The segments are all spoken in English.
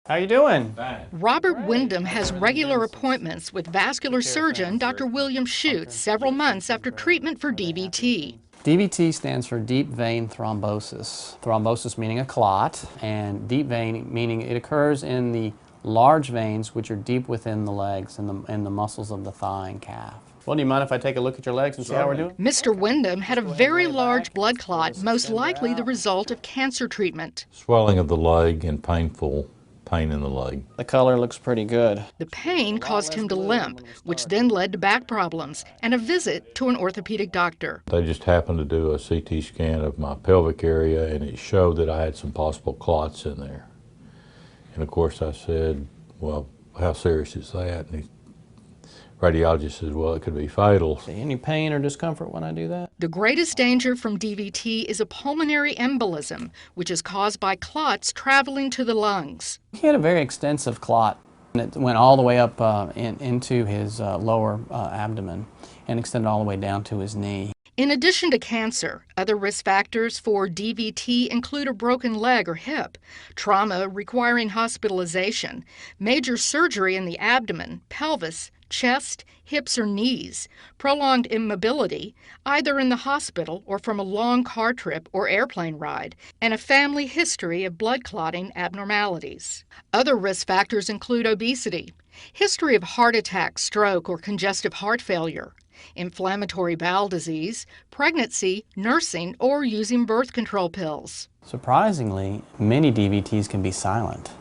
How you doing? Robert Wyndham has regular appointments with vascular surgeon Dr. William Schutz several months after treatment for DVT. DVT stands for deep vein thrombosis. Thrombosis meaning a clot, and deep vein meaning it occurs in the large veins which are deep within the legs and the muscles of the thigh and calf. Well, do you mind if I take a look at your legs and see how we're doing? Mr. Wyndham had a very large blood clot, most likely the result of cancer treatment. Swelling of the leg and painful pain in the leg. The color looks pretty good. The pain caused him to limp, which then led to back problems and a visit to an orthopedic doctor. They just happened to do a CT scan of my pelvic area, and it showed that I had some possible clots in there. And of course I said, well, how serious is that? And the radiologist says, well, it could be fatal. Any pain or discomfort when I do that? The greatest danger from DVT is a pulmonary embolism, which is caused by clots traveling to the lungs. He had a very extensive clot. It went all the way up into his lower abdomen and extended all the way down to his knee. In addition to cancer, other risk factors for DVT include a broken leg or hip, trauma requiring hospitalization, major surgery in the abdomen, pelvis, chest, hips, or knees, prolonged immobility, either in the hospital or from a long car trip or airplane ride, and a family history of blood clotting abnormalities. Other risk factors include obesity, history of heart attack, stroke, or congestive heart failure, inflammatory bowel disease, pregnancy, nursing, or using birth control pills. Surprisingly, many DVTs can be silent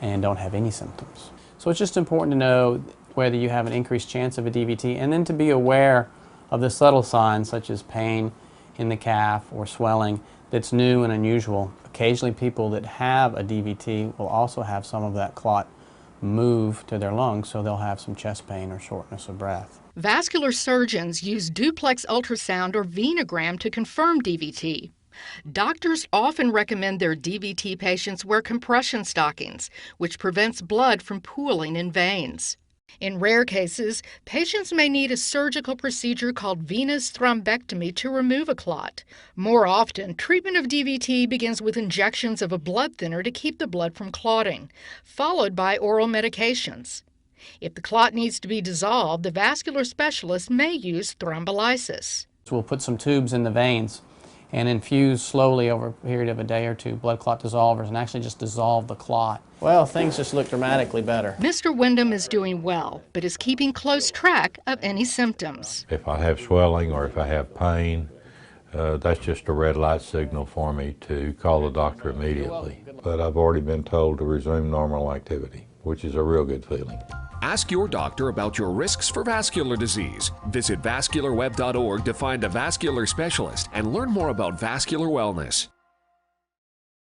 and don't have any symptoms. So it's just important to know whether you have an increased chance of a DVT, and then to be aware of the subtle signs such as pain in the calf or swelling that's new and unusual. Occasionally people that have a DVT will also have some of that clot move to their lungs, so they'll have some chest pain or shortness of breath. Vascular surgeons use duplex ultrasound or venogram to confirm DVT. Doctors often recommend their DVT patients wear compression stockings, which prevents blood from pooling in veins. In rare cases, patients may need a surgical procedure called venous thrombectomy to remove a clot. More often, treatment of DVT begins with injections of a blood thinner to keep the blood from clotting, followed by oral medications. If the clot needs to be dissolved, the vascular specialist may use thrombolysis. We'll put some tubes in the veins and infuse slowly over a period of a day or two blood clot dissolvers and actually just dissolve the clot. Well, things just look dramatically better. Mr. Wyndham is doing well, but is keeping close track of any symptoms. If I have swelling or if I have pain, that's just a red light signal for me to call the doctor immediately. But I've already been told to resume normal activity, which is a real good feeling. Ask your doctor about your risks for vascular disease. Visit vascularweb.org to find a vascular specialist and learn more about vascular wellness.